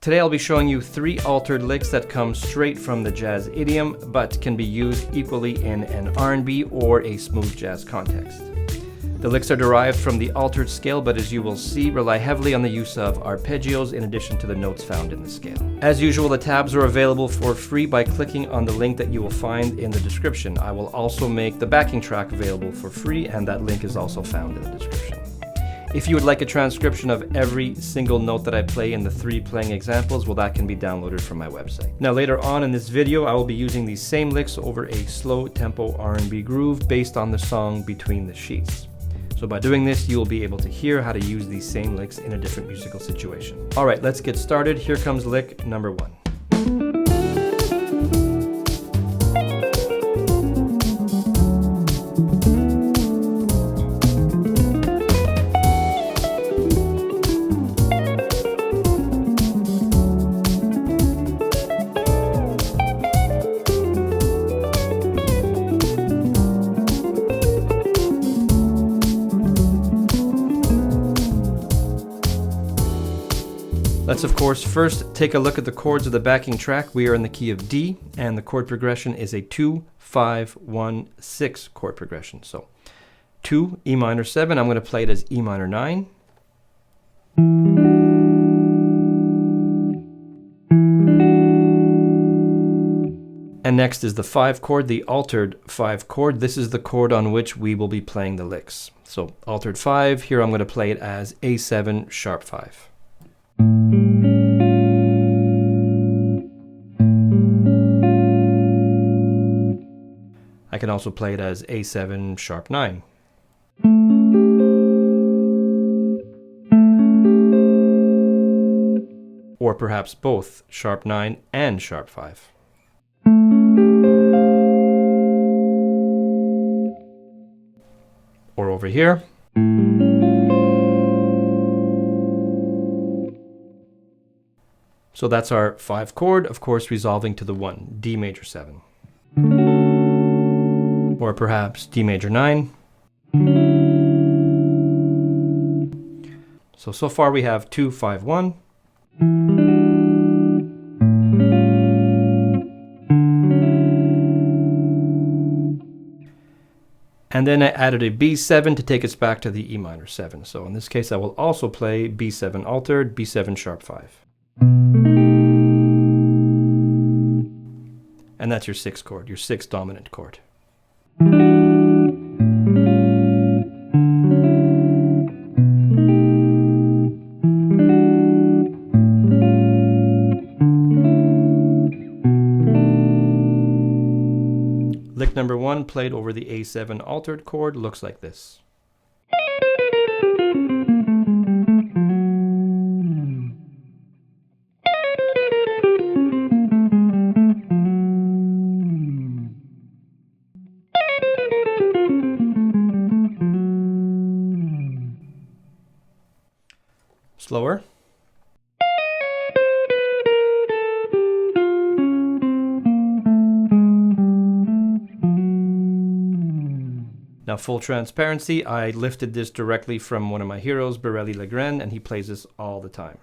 Today I'll be showing you 3 altered licks that come straight from the jazz idiom, but can be used equally in an R&B or a smooth jazz context. The licks are derived from the altered scale, but as you will see, rely heavily on the use of arpeggios in addition to the notes found in the scale. As usual, the tabs are available for free by clicking on the link that you will find in the description. I will also make the backing track available for free, and that link is also found in the description. If you would like a transcription of every single note that I play in the 3 playing examples, well, that can be downloaded from my website. Now later on in this video, I will be using these same licks over a slow tempo R&B groove based on the song Between the Sheets. So by doing this, you will be able to hear how to use these same licks in a different musical situation. All right, let's get started. Here comes lick number 1. Let's of course first take a look at the chords of the backing track. We are in the key of D, and the chord progression is a 2-5-1-6 chord progression. So 2, E minor 7, I'm going to play it as E minor 9. And next is the 5 chord, the altered 5 chord. This is the chord on which we will be playing the licks. So altered 5, here I'm going to play it as A7 sharp 5. I can also play it as A7 sharp 9. Or perhaps both sharp 9 and sharp 5. Or over here. So that's our 5 chord, of course resolving to the 1, D major 7. Or perhaps D major 9. So far we have 2, 5, 1. And then I added a B7 to take us back to the E minor 7. So in this case I will also play B7 altered, B7 sharp 5. And that's your 6th chord, your 6th dominant chord. Lick number 1 played over the A7 altered chord looks like this. Slower. Now full transparency, I lifted this directly from one of my heroes, Borelli Legren, and he plays this all the time.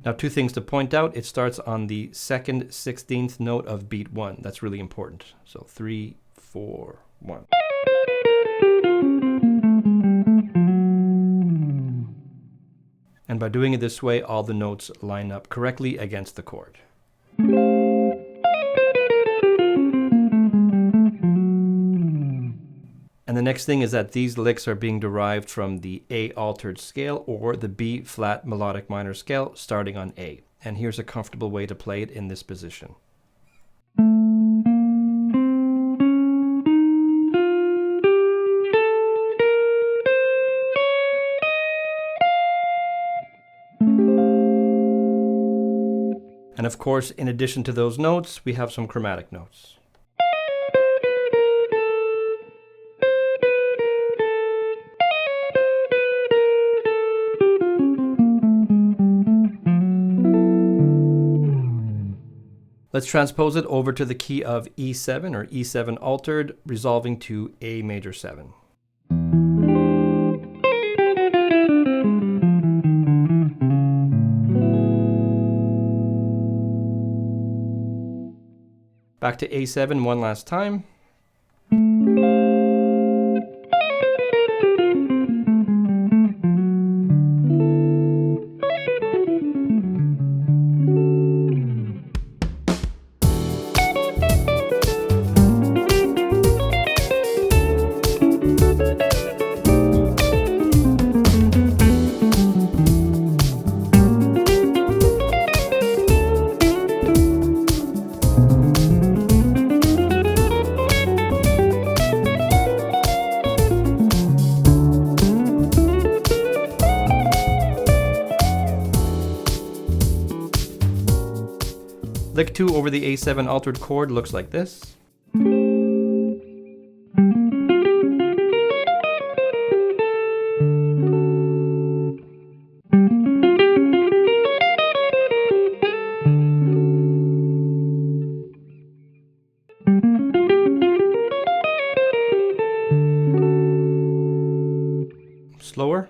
Now 2 things to point out. It starts on the 2nd 16th note of beat 1. That's really important. So 3, 4, 1. And by doing it this way, all the notes line up correctly against the chord. And the next thing is that these licks are being derived from the A altered scale or the B flat melodic minor scale starting on A. And here's a comfortable way to play it in this position. And of course, in addition to those notes, we have some chromatic notes. Let's transpose it over to the key of E7 or E7 altered, resolving to A major 7. Back to A7 one last time. Lick 2 over the A7 altered chord looks like this. Slower.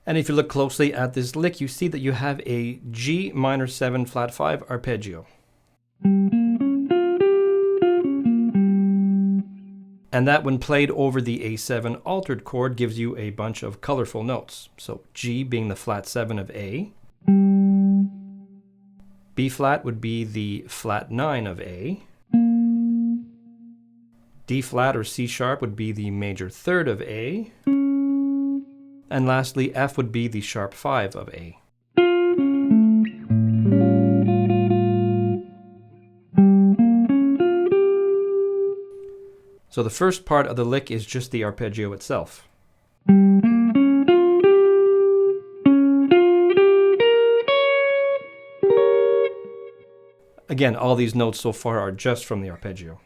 And if you look closely at this lick, you see that you have a G minor 7 flat 5 arpeggio. And that, when played over the A7 altered chord, gives you a bunch of colorful notes. So G being the flat 7 of A. B flat would be the flat 9 of A. D flat or C sharp would be the major 3rd of A. And lastly, F would be the sharp 5 of A. So the first part of the lick is just the arpeggio itself. Again, all these notes so far are just from the arpeggio.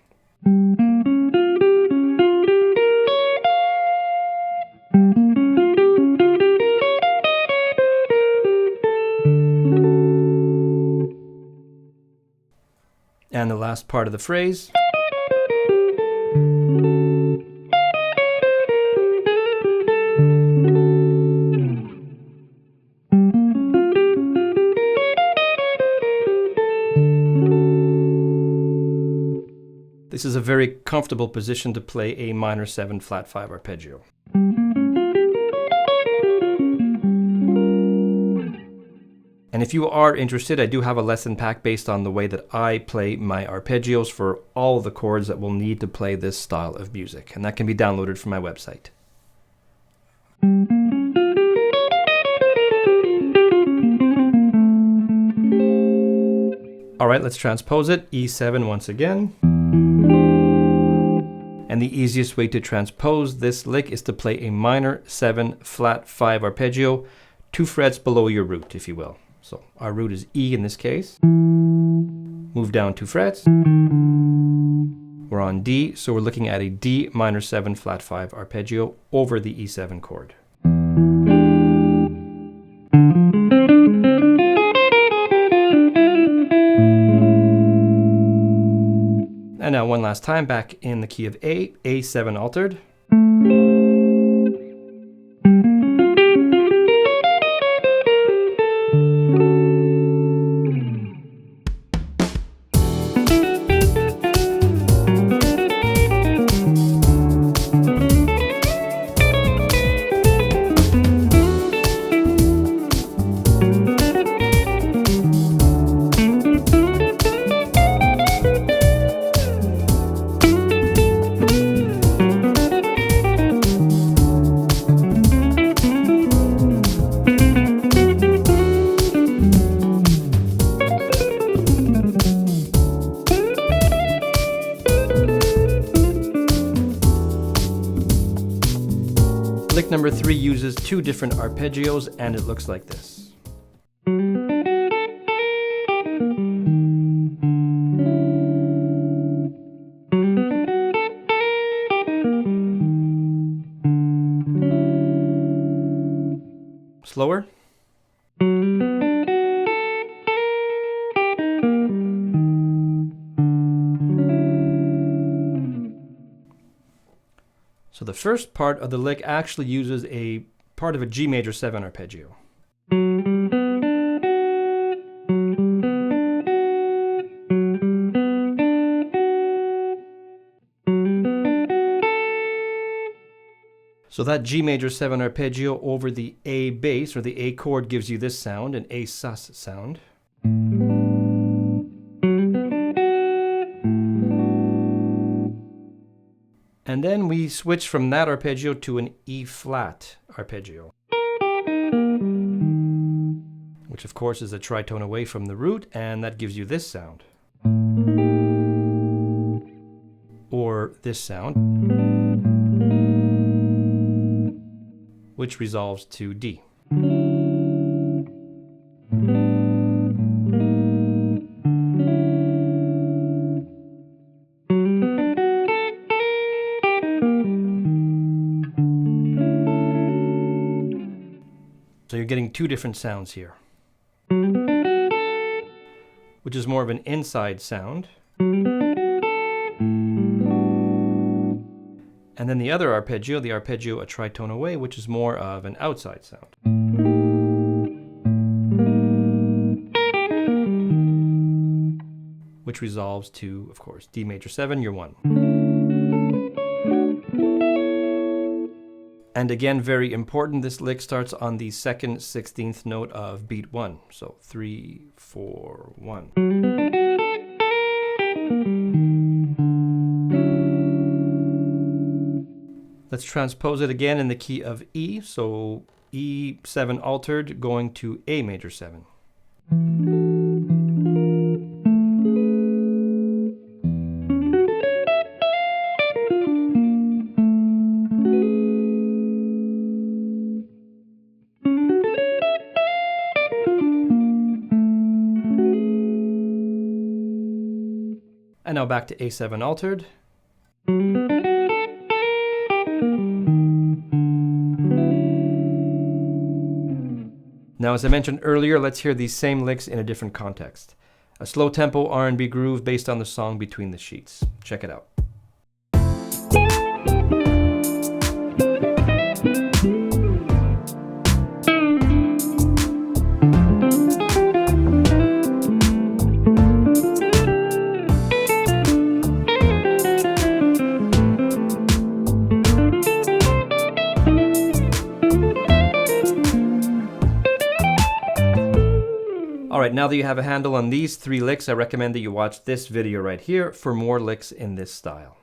And the last part of the phrase. This is a very comfortable position to play a minor 7 flat 5 arpeggio. And if you are interested, I do have a lesson pack based on the way that I play my arpeggios for all the chords that will need to play this style of music. And that can be downloaded from my website. All right, let's transpose it. E7 once again. And the easiest way to transpose this lick is to play a minor 7 flat 5 arpeggio, 2 frets below your root, if you will. So our root is E in this case. Move down 2 frets. We're on D, so we're looking at a D minor 7 flat 5 arpeggio over the E7 chord. And now one last time, back in the key of A, A7 altered. Lick number 3 uses 2 different arpeggios, and it looks like this. And slower. So the first part of the lick actually uses a part of a G major 7 arpeggio. So that G major 7 arpeggio over the A bass, or the A chord, gives you this sound, an A sus sound. And then we switch from that arpeggio to an E flat arpeggio, which of course is a tritone away from the root, and that gives you this sound, or this sound, which resolves to D. So you're getting two different sounds here, which is more of an inside sound. And then the other arpeggio, the arpeggio a tritone away, which is more of an outside sound. Which resolves to, of course, D major 7, you're 1. And again, very important, this lick starts on the second 16th note of beat 1. So 3, 4, 1. Let's transpose it again in the key of E. So E7 altered going to A major 7. And now back to A7 altered. Now, as I mentioned earlier, let's hear these same licks in a different context. A slow tempo R&B groove based on the song Between the Sheets. Check it out. Alright, now that you have a handle on these 3 licks, I recommend that you watch this video right here for more licks in this style.